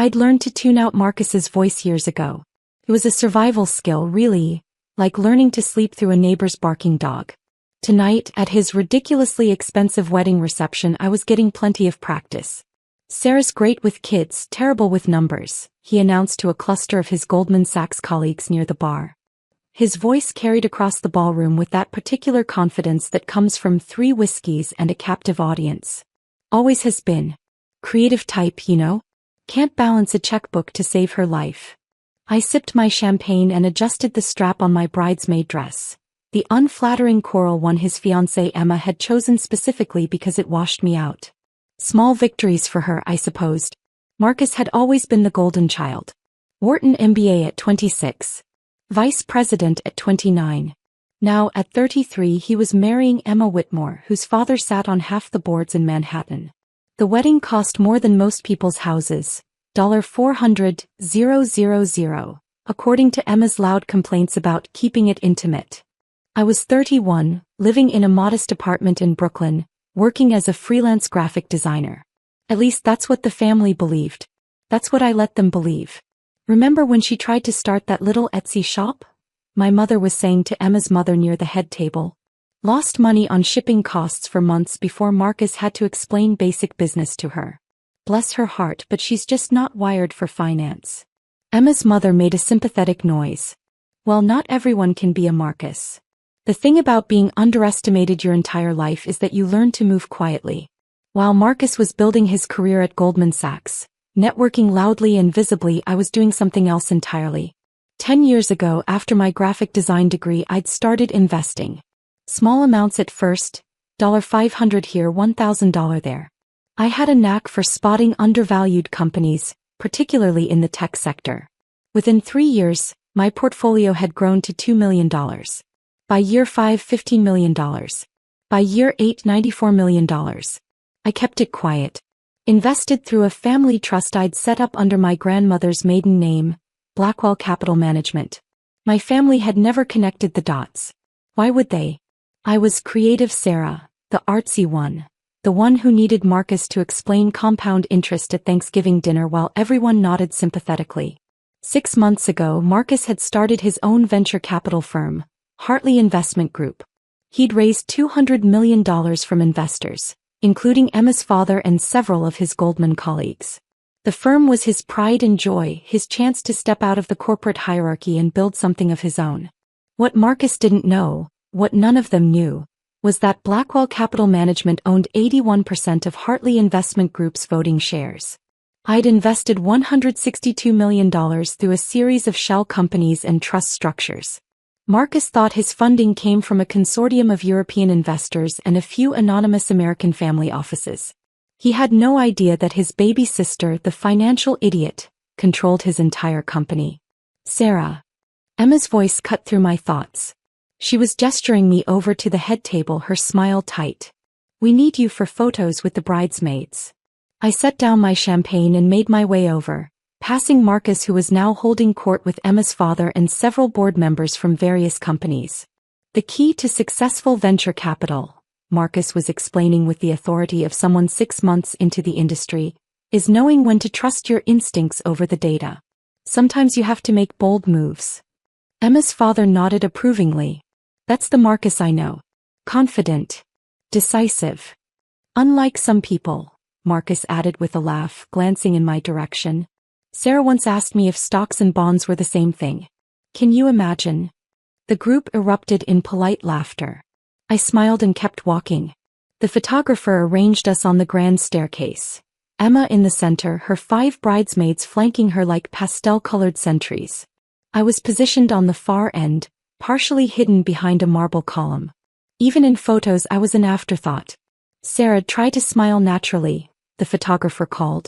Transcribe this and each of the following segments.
I'd learned to tune out Marcus's voice years ago. It was a survival skill, really, like learning to sleep through a neighbor's barking dog. Tonight, at his ridiculously expensive wedding reception, I was getting plenty of practice. "Sarah's great with kids, terrible with numbers," he announced to a cluster of his Goldman Sachs colleagues near the bar. His voice carried across the ballroom with that particular confidence that comes from 3 whiskeys and a captive audience. "Always has been. Creative type, you know? Can't balance a checkbook to save her life." I sipped my champagne and adjusted the strap on my bridesmaid dress. The unflattering coral one his fiancée Emma had chosen specifically because it washed me out. Small victories for her, I supposed. Marcus had always been the golden child. Wharton MBA at 26. Vice president at 29. Now, at 33, he was marrying Emma Whitmore, whose father sat on half the boards in Manhattan. The wedding cost more than most people's houses, $400,000, according to Emma's loud complaints about keeping it intimate. I was 31, living in a modest apartment in Brooklyn, working as a freelance graphic designer. At least that's what the family believed. That's what I let them believe. "Remember when she tried to start that little Etsy shop?" my mother was saying to Emma's mother near the head table. "Lost money on shipping costs for months before Marcus had to explain basic business to her. Bless her heart, but she's just not wired for finance." Emma's mother made a sympathetic noise. "Well, not everyone can be a Marcus. The thing about being underestimated your entire life is that you learn to move quietly." While Marcus was building his career at Goldman Sachs, networking loudly and visibly, I was doing something else entirely. 10 years ago, after my graphic design degree, I'd started investing. Small amounts at first, $500 here, $1,000 there. I had a knack for spotting undervalued companies, particularly in the tech sector. Within 3 years, my portfolio had grown to $2 million. By year 5, $15 million. By year 8, $94 million. I kept it quiet. Invested through a family trust I'd set up under my grandmother's maiden name, Blackwell Capital Management. My family had never connected the dots. Why would they? I was creative Sarah, the artsy one. The one who needed Marcus to explain compound interest at Thanksgiving dinner while everyone nodded sympathetically. 6 months ago, Marcus had started his own venture capital firm, Hartley Investment Group. He'd raised $200 million from investors, including Emma's father and several of his Goldman colleagues. The firm was his pride and joy, his chance to step out of the corporate hierarchy and build something of his own. What Marcus didn't know, what none of them knew, was that Blackwell Capital Management owned 81% of Hartley Investment Group's voting shares. I'd invested $162 million through a series of shell companies and trust structures. Marcus thought his funding came from a consortium of European investors and a few anonymous American family offices. He had no idea that his baby sister, the financial idiot, controlled his entire company. "Sarah." Emma's voice cut through my thoughts. She was gesturing me over to the head table, her smile tight. "We need you for photos with the bridesmaids." I set down my champagne and made my way over, passing Marcus, who was now holding court with Emma's father and several board members from various companies. "The key to successful venture capital," Marcus was explaining with the authority of someone 6 months into the industry, "is knowing when to trust your instincts over the data. Sometimes you have to make bold moves." Emma's father nodded approvingly. "That's the Marcus I know. Confident. Decisive. Unlike some people," Marcus added with a laugh, glancing in my direction. "Sarah once asked me if stocks and bonds were the same thing. Can you imagine?" The group erupted in polite laughter. I smiled and kept walking. The photographer arranged us on the grand staircase. Emma in the center, her 5 bridesmaids flanking her like pastel-colored sentries. I was positioned on the far end, partially hidden behind a marble column. Even in photos I was an afterthought. "Sarah, try to smile naturally," the photographer called.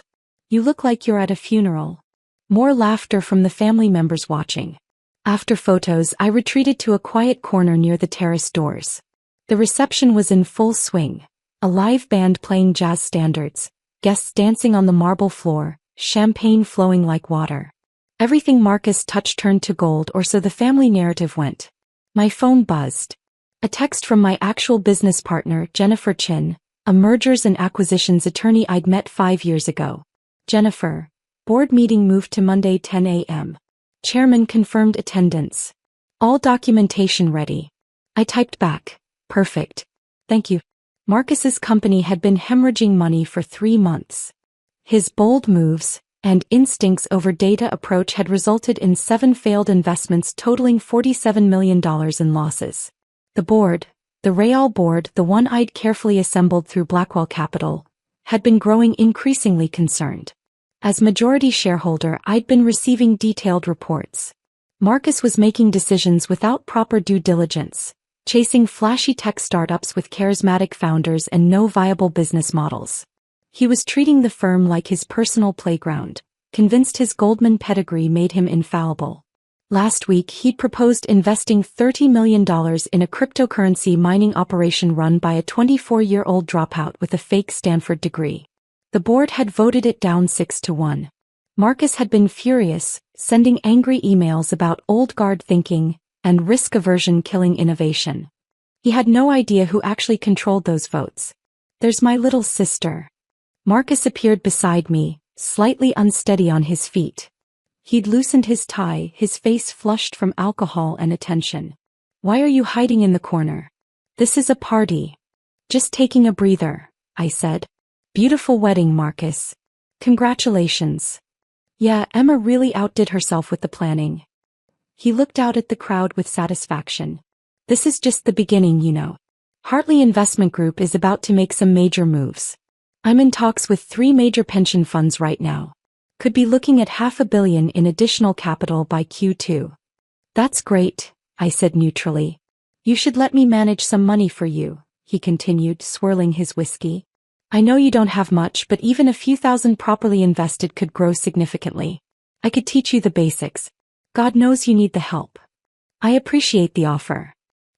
"You look like you're at a funeral." More laughter from the family members watching. After photos, I retreated to a quiet corner near the terrace doors. The reception was in full swing. A live band playing jazz standards, guests dancing on the marble floor, champagne flowing like water. Everything Marcus touched turned to gold, or so the family narrative went. My phone buzzed. A text from my actual business partner, Jennifer Chin, a mergers and acquisitions attorney I'd met 5 years ago. "Jennifer, Board meeting moved to Monday 10 a.m. Chairman confirmed attendance. All documentation ready. I typed back. Perfect. Thank you. Marcus's company had been hemorrhaging money for 3 months. His bold moves and instincts over data approach had resulted in 7 failed investments totaling $47 million in losses. The board, the Real board, the one I'd carefully assembled through Blackwell Capital, had been growing increasingly concerned. As majority shareholder, I'd been receiving detailed reports. Marcus was making decisions without proper due diligence, chasing flashy tech startups with charismatic founders and no viable business models. He was treating the firm like his personal playground, convinced his Goldman pedigree made him infallible. Last week he'd proposed investing $30 million in a cryptocurrency mining operation run by a 24-year-old dropout with a fake Stanford degree. The board had voted it down 6-1. Marcus had been furious, sending angry emails about old guard thinking and risk aversion killing innovation. He had no idea who actually controlled those votes. There's my little sister. Marcus appeared beside me, slightly unsteady on his feet. He'd loosened his tie, his face flushed from alcohol and attention. Why are you hiding in the corner? This is a party. Just taking a breather, I said. Beautiful wedding, Marcus. Congratulations. Yeah, Emma really outdid herself with the planning. He looked out at the crowd with satisfaction. This is just the beginning, you know. Hartley Investment Group is about to make some major moves. I'm in talks with 3 major pension funds right now. Could be looking at $500 million in additional capital by Q2. That's great, I said neutrally. You should let me manage some money for you, he continued, swirling his whiskey. I know you don't have much, but even a few thousand properly invested could grow significantly. I could teach you the basics. God knows you need the help. I appreciate the offer.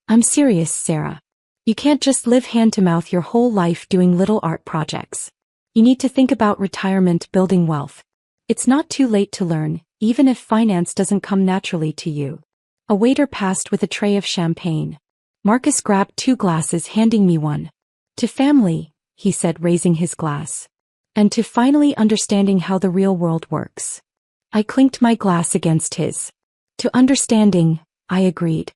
I'm serious, Sarah. You can't just live hand-to-mouth your whole life doing little art projects. You need to think about retirement, building wealth. It's not too late to learn, even if finance doesn't come naturally to you. A waiter passed with a tray of champagne. Marcus grabbed 2 glasses, handing me one. To family, he said, raising his glass. And to finally understanding how the real world works. I clinked my glass against his. To understanding, I agreed.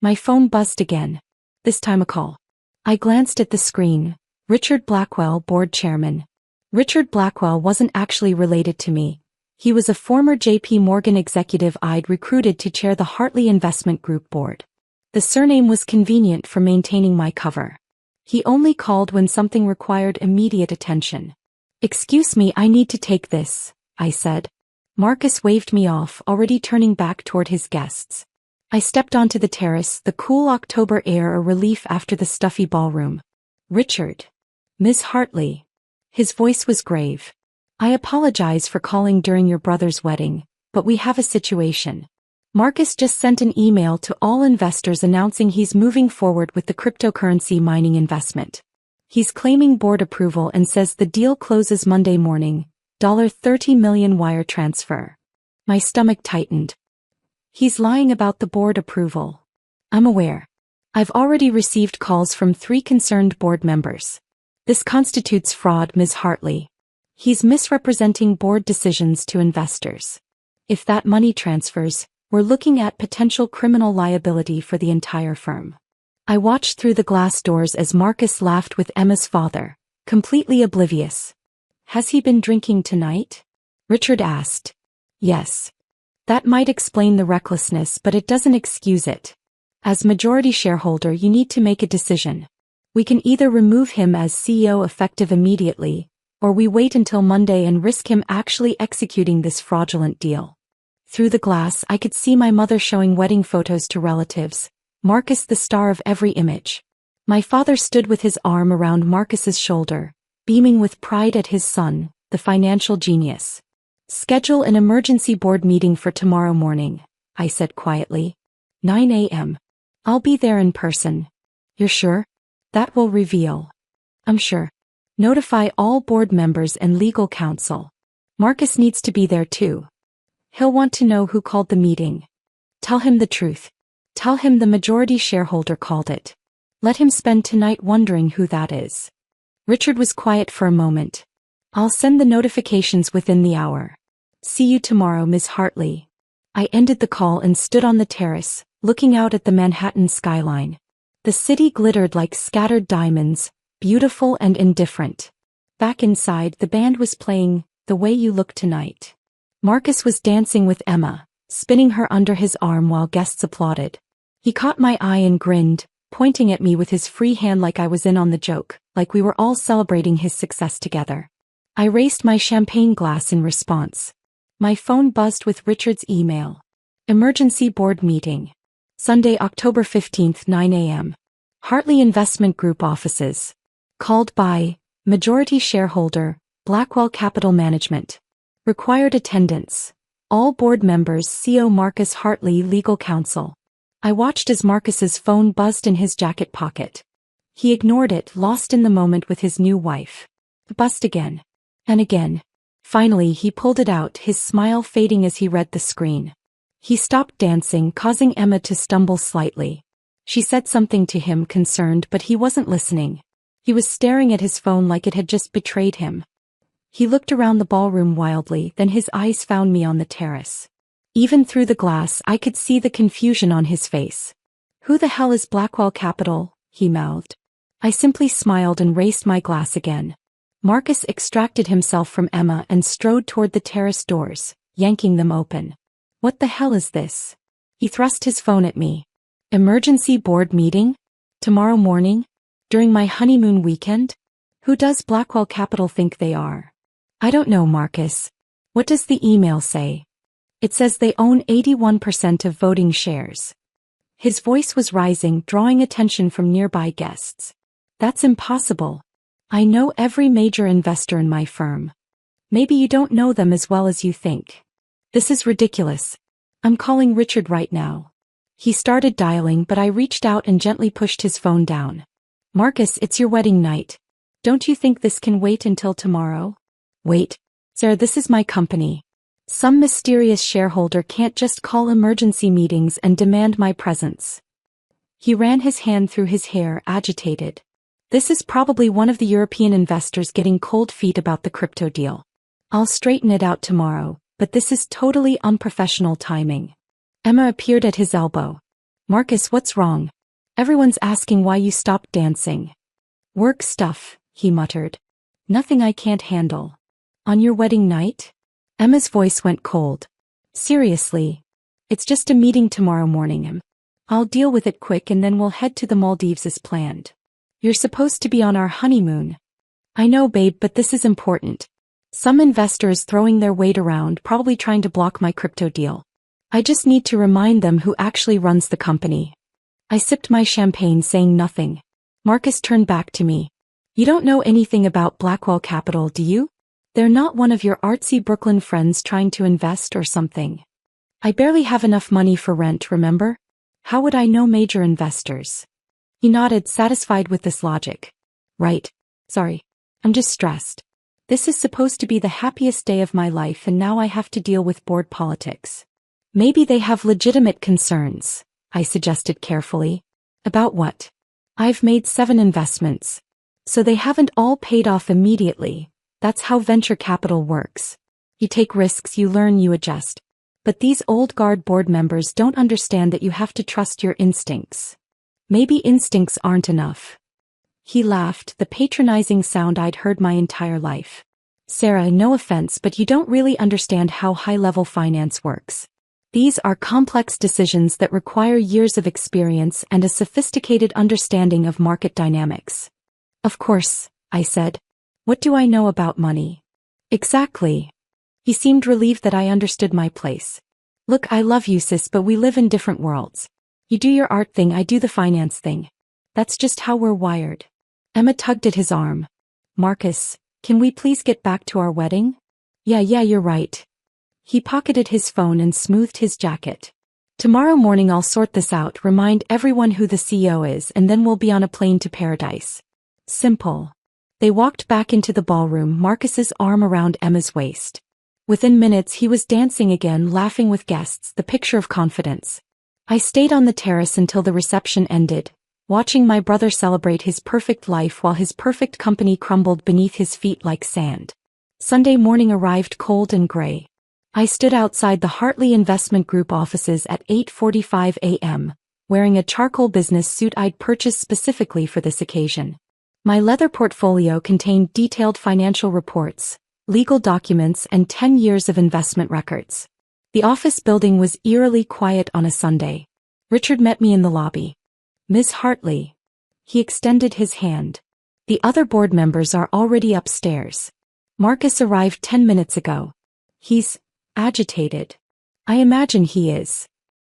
My phone buzzed again. This time a call. I glanced at the screen. Richard Blackwell, board chairman. Richard Blackwell wasn't actually related to me. He was a former JP Morgan executive I'd recruited to chair the Hartley Investment Group board. The surname was convenient for maintaining my cover. He only called when something required immediate attention. Excuse me, I need to take this, I said. Marcus waved me off, already turning back toward his guests. I stepped onto the terrace, the cool October air a relief after the stuffy ballroom. Richard. Ms. Hartley. His voice was grave. I apologize for calling during your brother's wedding, but we have a situation. Marcus just sent an email to all investors announcing he's moving forward with the cryptocurrency mining investment. He's claiming board approval and says the deal closes Monday morning, $30 million wire transfer. My stomach tightened. He's lying about the board approval. I'm aware. I've already received calls from 3 concerned board members. This constitutes fraud, Ms. Hartley. He's misrepresenting board decisions to investors. If that money transfers, we're looking at potential criminal liability for the entire firm. I watched through the glass doors as Marcus laughed with Emma's father, completely oblivious. Has he been drinking tonight? Richard asked. Yes. That might explain the recklessness, but it doesn't excuse it. As majority shareholder, you need to make a decision. We can either remove him as CEO effective immediately, or we wait until Monday and risk him actually executing this fraudulent deal. Through the glass, I could see my mother showing wedding photos to relatives, Marcus the star of every image. My father stood with his arm around Marcus's shoulder, beaming with pride at his son, the financial genius. Schedule an emergency board meeting for tomorrow morning, I said quietly. 9 a.m. I'll be there in person. You're sure? That will reveal. I'm sure. Notify all board members and legal counsel. Marcus needs to be there too. He'll want to know who called the meeting. Tell him the truth. Tell him the majority shareholder called it. Let him spend tonight wondering who that is. Richard was quiet for a moment. I'll send the notifications within the hour. See you tomorrow, Miss Hartley. I ended the call and stood on the terrace, looking out at the Manhattan skyline. The city glittered like scattered diamonds, beautiful and indifferent. Back inside, the band was playing The Way You Look Tonight. Marcus was dancing with Emma, spinning her under his arm while guests applauded. He caught my eye and grinned, pointing at me with his free hand like I was in on the joke, like we were all celebrating his success together. I raised my champagne glass in response. My phone buzzed with Richard's email. Emergency board meeting. Sunday, October 15th, 9 a.m. Hartley Investment Group offices. Called by majority shareholder, Blackwell Capital Management. Required attendance. All board members, CO Marcus Hartley, legal counsel. I watched as Marcus's phone buzzed in his jacket pocket. He ignored it, lost in the moment with his new wife. It buzzed again. And again. Finally, he pulled it out, his smile fading as he read the screen. He stopped dancing, causing Emma to stumble slightly. She said something to him, concerned, but he wasn't listening. He was staring at his phone like it had just betrayed him. He looked around the ballroom wildly, then his eyes found me on the terrace. Even through the glass, I could see the confusion on his face. Who the hell is Blackwell Capital? He mouthed. I simply smiled and raised my glass again. Marcus extracted himself from Emma and strode toward the terrace doors, yanking them open. What the hell is this? He thrust his phone at me. Emergency board meeting? Tomorrow morning? During my honeymoon weekend? Who does Blackwell Capital think they are? I don't know, Marcus. What does the email say? It says they own 81% of voting shares. His voice was rising, drawing attention from nearby guests. That's impossible. I know every major investor in my firm. Maybe you don't know them as well as you think. This is ridiculous. I'm calling Richard right now. He started dialing, but I reached out and gently pushed his phone down. Marcus, it's your wedding night. Don't you think this can wait until tomorrow? Wait. Sir, this is my company. Some mysterious shareholder can't just call emergency meetings and demand my presence. He ran his hand through his hair, agitated. This is probably one of the European investors getting cold feet about the crypto deal. I'll straighten it out tomorrow, but this is totally unprofessional timing. Emma appeared at his elbow. Marcus, what's wrong? Everyone's asking why you stopped dancing. Work stuff, he muttered. Nothing I can't handle. On your wedding night? Emma's voice went cold. Seriously. It's just a meeting tomorrow morning. I'll deal with it quick and then we'll head to the Maldives as planned. You're supposed to be on our honeymoon. I know, babe, but this is important. Some investors throwing their weight around, probably trying to block my crypto deal. I just need to remind them who actually runs the company. I sipped my champagne, saying nothing. Marcus turned back to me. You don't know anything about Blackwell Capital, do you? They're not one of your artsy Brooklyn friends trying to invest or something. I barely have enough money for rent, remember? How would I know major investors? He nodded, satisfied with this logic. Right. Sorry. I'm just stressed. This is supposed to be the happiest day of my life and now I have to deal with board politics. Maybe they have legitimate concerns, I suggested carefully. About what? I've made 7 investments. So they haven't all paid off immediately. That's how venture capital works. You take risks, you learn, you adjust. But these old guard board members don't understand that you have to trust your instincts. Maybe instincts aren't enough. He laughed, the patronizing sound I'd heard my entire life. Sarah, no offense, but you don't really understand how high-level finance works. These are complex decisions that require years of experience and a sophisticated understanding of market dynamics. Of course, I said. What do I know about money? Exactly. He seemed relieved that I understood my place. Look, I love you, sis, but we live in different worlds. You do your art thing, I do the finance thing. That's just how we're wired. Emma tugged at his arm. Marcus, can we please get back to our wedding? Yeah, you're right. He pocketed his phone and smoothed his jacket. Tomorrow morning I'll sort this out, remind everyone who the CEO is, and then we'll be on a plane to paradise. Simple. They walked back into the ballroom, Marcus's arm around Emma's waist. Within minutes he was dancing again, laughing with guests, the picture of confidence. I stayed on the terrace until the reception ended, watching my brother celebrate his perfect life while his perfect company crumbled beneath his feet like sand. Sunday morning arrived cold and gray. I stood outside the Hartley Investment Group offices at 8:45 a.m., wearing a charcoal business suit I'd purchased specifically for this occasion. My leather portfolio contained detailed financial reports, legal documents, and 10 years of investment records. The office building was eerily quiet on a Sunday. Richard met me in the lobby. "Ms. Hartley." He extended his hand. "The other board members are already upstairs. Marcus arrived 10 minutes ago. He's agitated." "I imagine he is."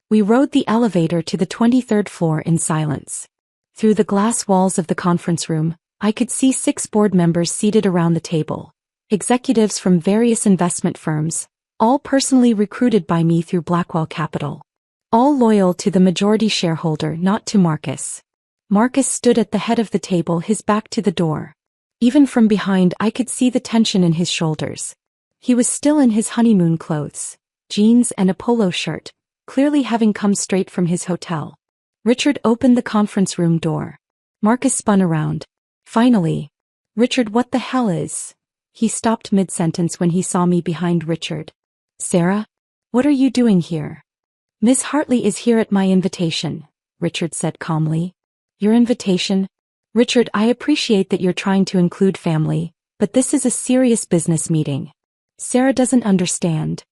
We rode the elevator to the 23rd floor in silence. Through the glass walls of the conference room, I could see 6 board members seated around the table. Executives from various investment firms, all personally recruited by me through Blackwell Capital. All loyal to the majority shareholder, not to Marcus. Marcus stood at the head of the table, his back to the door. Even from behind I could see the tension in his shoulders. He was still in his honeymoon clothes, jeans and a polo shirt, clearly having come straight from his hotel. Richard opened the conference room door. Marcus spun around. "Finally." "Richard, what the hell is?" He stopped mid-sentence when he saw me behind Richard. "Sarah? What are you doing here?" "Miss Hartley is here at my invitation," Richard said calmly. "Your invitation?" "Richard, I appreciate that you're trying to include family, but this is a serious business meeting. Sarah doesn't understand."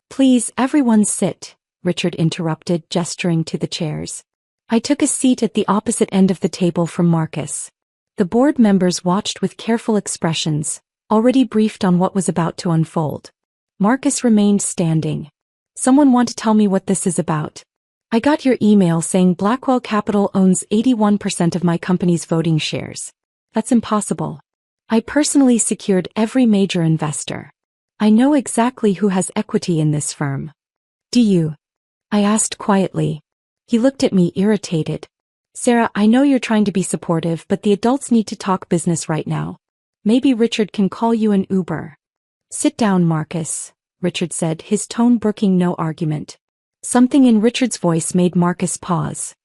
"Please, everyone sit," Richard interrupted, gesturing to the chairs. I took a seat at the opposite end of the table from Marcus. The board members watched with careful expressions, already briefed on what was about to unfold. Marcus remained standing. "Someone want to tell me what this is about?" "I got your email saying Blackwell Capital owns 81% of my company's voting shares. That's impossible. I personally secured every major investor. I know exactly who has equity in this firm." "Do you?" I asked quietly. He looked at me irritated. "Sarah, I know you're trying to be supportive, but the adults need to talk business right now. Maybe Richard can call you an Uber." "Sit down, Marcus," Richard said, his tone brooking no argument. Something in Richard's voice made Marcus pause.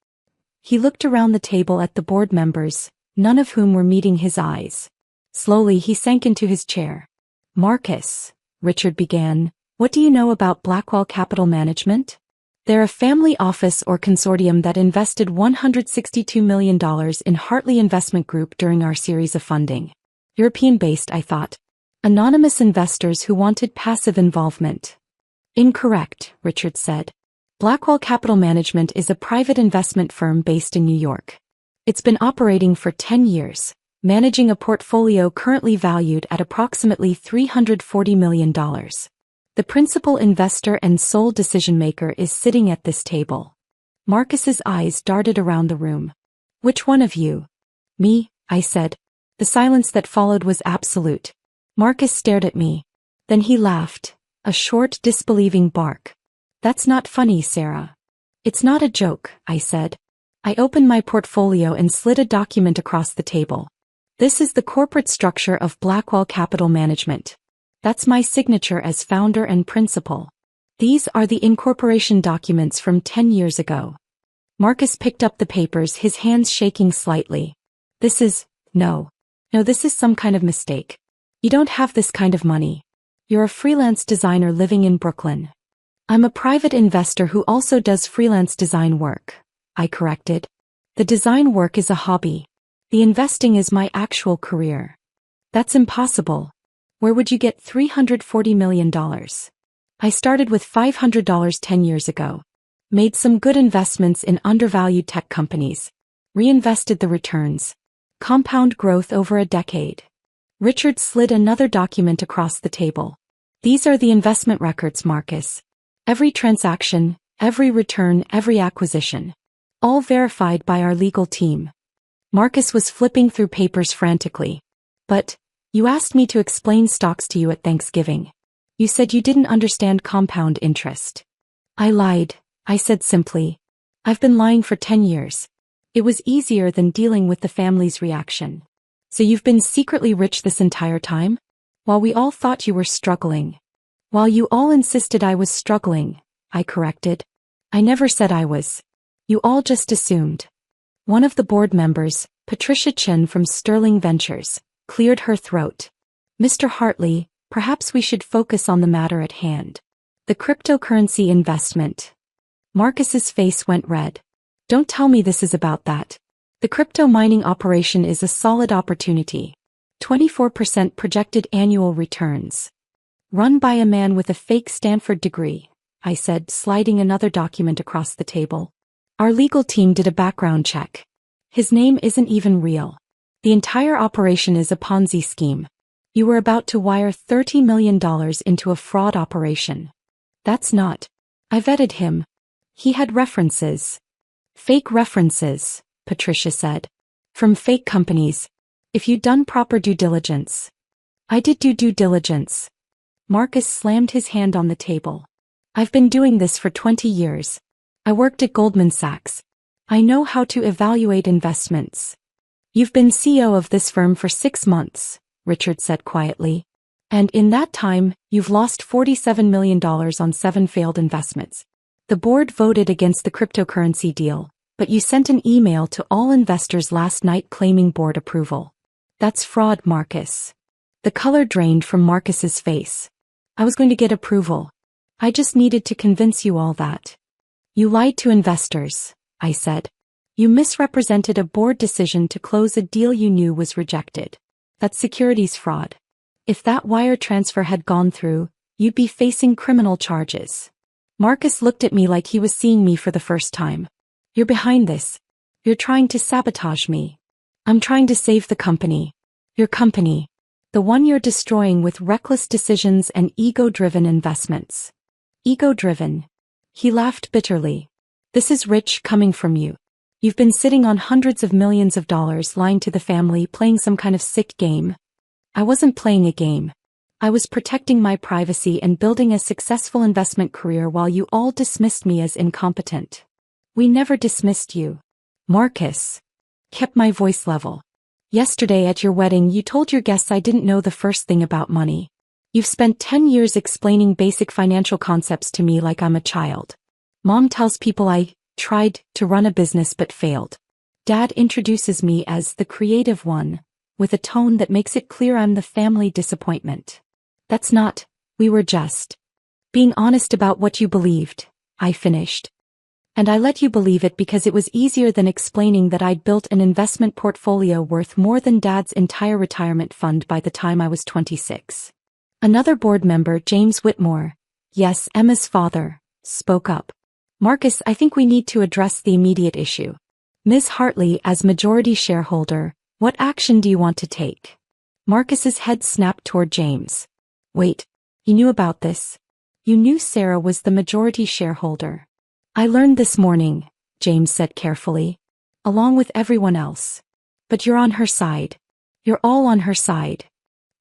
He looked around the table at the board members, none of whom were meeting his eyes. Slowly he sank into his chair. "Marcus," Richard began, "what do you know about Blackwell Capital Management? They're a family office or consortium that invested $162 million in Hartley Investment Group during our series of funding. European-based, I thought. Anonymous investors who wanted passive involvement." "Incorrect," Richard said. Blackwell Capital Management is a private investment firm based in New York. It's been operating for 10 years, managing a portfolio currently valued at approximately $340 million. The principal investor and sole decision-maker is sitting at this table. Marcus's eyes darted around the room. "Which one of you?" "Me," I said. The silence that followed was absolute. Marcus stared at me. Then he laughed, a short, disbelieving bark. "That's not funny, Sarah." "It's not a joke," I said. I opened my portfolio and slid a document across the table. "This is the corporate structure of Blackwell Capital Management. That's my signature as founder and principal. These are the incorporation documents from 10 years ago." Marcus picked up the papers, his hands shaking slightly. No, this is some kind of mistake. You don't have this kind of money. You're a freelance designer living in Brooklyn." "I'm a private investor who also does freelance design work," I corrected. "The design work is a hobby. The investing is my actual career." "That's impossible. Where would you get $340 million? I started with $500 10 years ago. Made some good investments in undervalued tech companies. Reinvested the returns. Compound growth over a decade." Richard slid another document across the table. "These are the investment records, Marcus. Every transaction, every return, every acquisition. All verified by our legal team." Marcus was flipping through papers frantically. "But, you asked me to explain stocks to you at Thanksgiving. You said you didn't understand compound interest." "I lied," I said simply. "I've been lying for 10 years. It was easier than dealing with the family's reaction." "So you've been secretly rich this entire time? While we all thought you were struggling." "While you all insisted I was struggling," I corrected. "I never said I was. You all just assumed." One of the board members, Patricia Chen from Sterling Ventures, cleared her throat. "Mr. Hartley, perhaps we should focus on the matter at hand. The cryptocurrency investment. Marcus's face went red. Don't tell me this is about that. The crypto mining operation is a solid opportunity. 24% projected annual returns. Run by a man with a fake Stanford degree, I said, sliding another document across the table. Our legal team did a background check. His name isn't even real. The entire operation is a Ponzi scheme. You were about to wire $30 million into a fraud operation. That's not. I vetted him. He had references. Fake references, Patricia said. From fake companies. If you'd done proper due diligence. I did do due diligence. Marcus slammed his hand on the table. I've been doing this for 20 years. I worked at Goldman Sachs. I know how to evaluate investments. You've been CEO of this firm for 6 months, Richard said quietly. And in that time, you've lost $47 million on 7 failed investments. The board voted against the cryptocurrency deal, but you sent an email to all investors last night claiming board approval. That's fraud, Marcus. The color drained from Marcus's face. I was going to get approval. I just needed to convince you all that. You lied to investors, I said. You misrepresented a board decision to close a deal you knew was rejected. That's securities fraud. If that wire transfer had gone through, you'd be facing criminal charges. Marcus looked at me like he was seeing me for the first time. You're behind this. You're trying to sabotage me. I'm trying to save the company. Your company. The one you're destroying with reckless decisions and ego-driven investments. Ego-driven. He laughed bitterly. This is rich coming from you. You've been sitting on hundreds of millions of dollars lying to the family, playing some kind of sick game. I wasn't playing a game. I was protecting my privacy and building a successful investment career while you all dismissed me as incompetent. We never dismissed you. Marcus. Kept my voice level. Yesterday at your wedding you told your guests I didn't know the first thing about money. You've spent 10 years explaining basic financial concepts to me like I'm a child. Mom tells people I tried to run a business but failed. Dad introduces me as the creative one, with a tone that makes it clear I'm the family disappointment. That's not, we were just being honest about what you believed, I finished. And I let you believe it because it was easier than explaining that I'd built an investment portfolio worth more than Dad's entire retirement fund by the time I was 26. Another board member, James Whitmore, yes, Emma's father, spoke up. Marcus, I think we need to address the immediate issue. Ms. Hartley, as majority shareholder, what action do you want to take? Marcus's head snapped toward James. Wait, you knew about this? You knew Sarah was the majority shareholder. I learned this morning, James said carefully. Along with everyone else. But you're on her side. You're all on her side.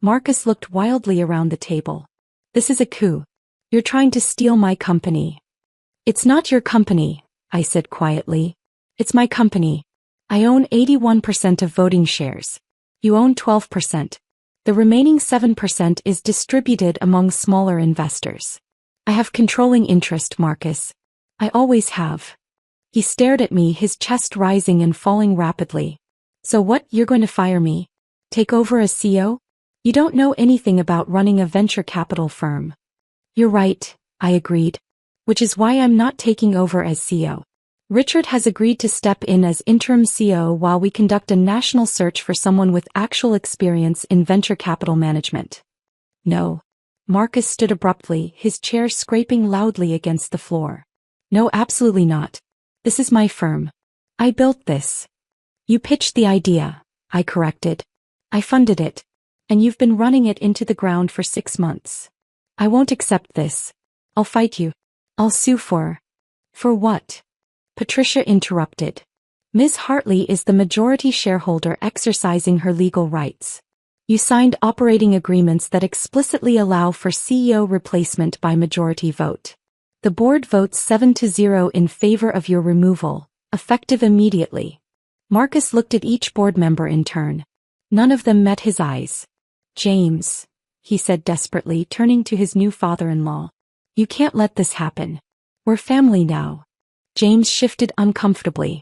Marcus looked wildly around the table. This is a coup. You're trying to steal my company. It's not your company, I said quietly. It's my company. I own 81% of voting shares. You own 12%. The remaining 7% is distributed among smaller investors. I have controlling interest, Marcus. I always have. He stared at me, his chest rising and falling rapidly. So what, you're going to fire me? Take over as CEO? You don't know anything about running a venture capital firm. You're right, I agreed. Which is why I'm not taking over as CEO. Richard has agreed to step in as interim CEO while we conduct a national search for someone with actual experience in venture capital management. No. Marcus stood abruptly, his chair scraping loudly against the floor. No, absolutely not. This is my firm. I built this. You pitched the idea, I corrected. I funded it. And you've been running it into the ground for 6 months. I won't accept this. I'll fight you. I'll sue for what? Patricia interrupted. Ms. Hartley is the majority shareholder exercising her legal rights. You signed operating agreements that explicitly allow for CEO replacement by majority vote. The board votes 7-0 in favor of your removal, effective immediately. Marcus looked at each board member in turn. None of them met his eyes. James, he said desperately, turning to his new father-in-law. You can't let this happen. We're family now. James shifted uncomfortably.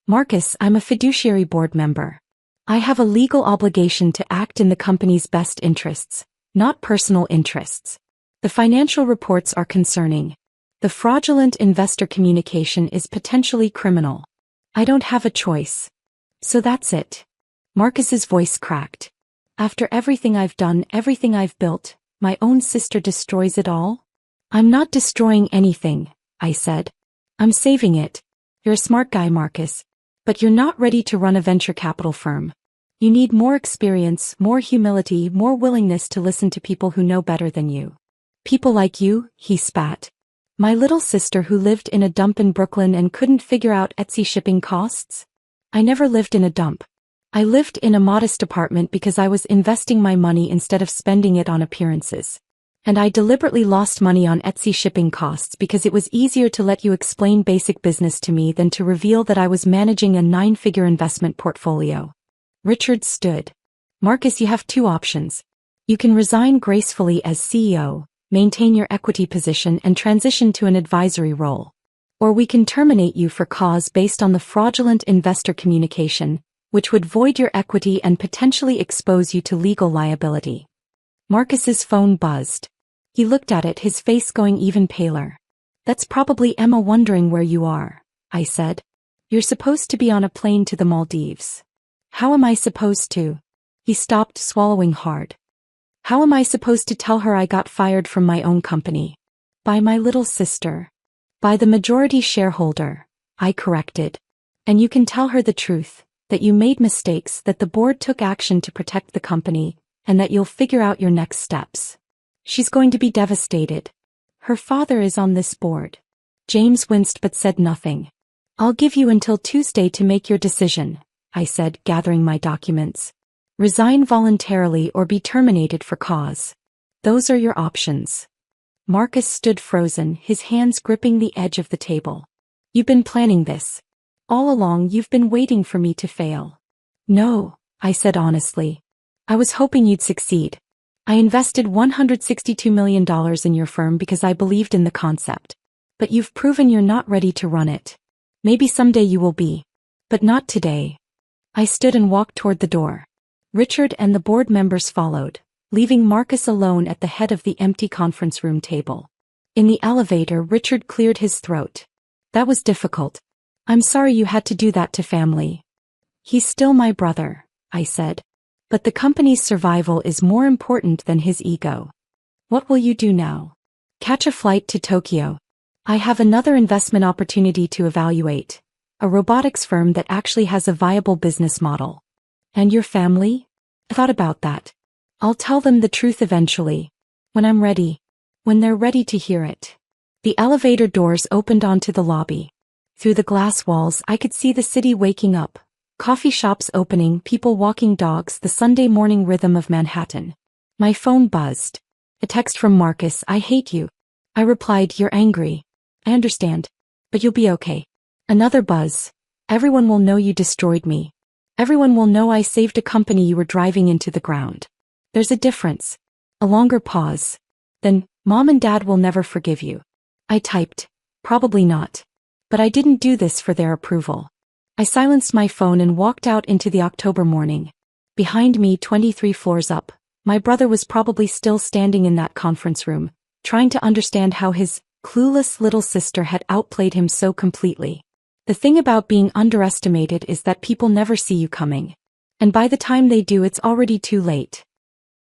Marcus, I'm a fiduciary board member. I have a legal obligation to act in the company's best interests, not personal interests. The The financial reports are concerning. The fraudulent investor communication is potentially criminal. I don't have a choice. So that's it. Marcus's voice cracked. After everything I've done, everything I've built, my own sister destroys it all? I'm not destroying anything, I said. I'm saving it. You're a smart guy, Marcus. But you're not ready to run a venture capital firm. You need more experience, more humility, more willingness to listen to people who know better than you. People like you, he spat. My little sister who lived in a dump in Brooklyn and couldn't figure out Etsy shipping costs? I never lived in a dump. I lived in a modest apartment because I was investing my money instead of spending it on appearances. And I deliberately lost money on Etsy shipping costs because it was easier to let you explain basic business to me than to reveal that I was managing a 9-figure investment portfolio. Richard stood. Marcus, you have two options. You can resign gracefully as CEO, maintain your equity position and transition to an advisory role. Or we can terminate you for cause based on the fraudulent investor communication, which would void your equity and potentially expose you to legal liability. Marcus's phone buzzed. He looked at it, his face going even paler. That's probably Emma wondering where you are, I said. You're supposed to be on a plane to the Maldives. How am I supposed to? He stopped, swallowing hard. How am I supposed to tell her I got fired from my own company? By my little sister. By the majority shareholder, I corrected. And you can tell her the truth, that you made mistakes, that the board took action to protect the company, and that you'll figure out your next steps. She's going to be devastated. Her father is on this board. James winced but said nothing. I'll give you until Tuesday to make your decision, I said, gathering my documents. Resign voluntarily or be terminated for cause. Those are your options. Marcus stood frozen, his hands gripping the edge of the table. You've been planning this. All along you've been waiting for me to fail. No, I said honestly. I was hoping you'd succeed. I invested $162 million in your firm because I believed in the concept. But you've proven you're not ready to run it. Maybe someday you will be. But not today. I stood and walked toward the door. Richard and the board members followed, leaving Marcus alone at the head of the empty conference room table. In the elevator, Richard cleared his throat. That was difficult. I'm sorry you had to do that to family. He's still my brother, I said. But the company's survival is more important than his ego. What will you do now? Catch a flight to Tokyo. I have another investment opportunity to evaluate. A robotics firm that actually has a viable business model. And your family? I thought about that. I'll tell them the truth eventually. When I'm ready. When they're ready to hear it. The elevator doors opened onto the lobby. Through the glass walls I could see the city waking up. Coffee shops opening, people walking dogs, the Sunday morning rhythm of Manhattan. My phone buzzed. A text from Marcus, I hate you. I replied, you're angry. I understand. But you'll be okay. Another buzz. Everyone will know you destroyed me. Everyone will know I saved a company you were driving into the ground. There's a difference. A longer pause. Then, Mom and Dad will never forgive you. I typed. Probably not. But I didn't do this for their approval. I silenced my phone and walked out into the October morning. Behind me, 23 floors up, my brother was probably still standing in that conference room, trying to understand how his clueless little sister had outplayed him so completely. The thing about being underestimated is that people never see you coming. And by the time they do, it's already too late.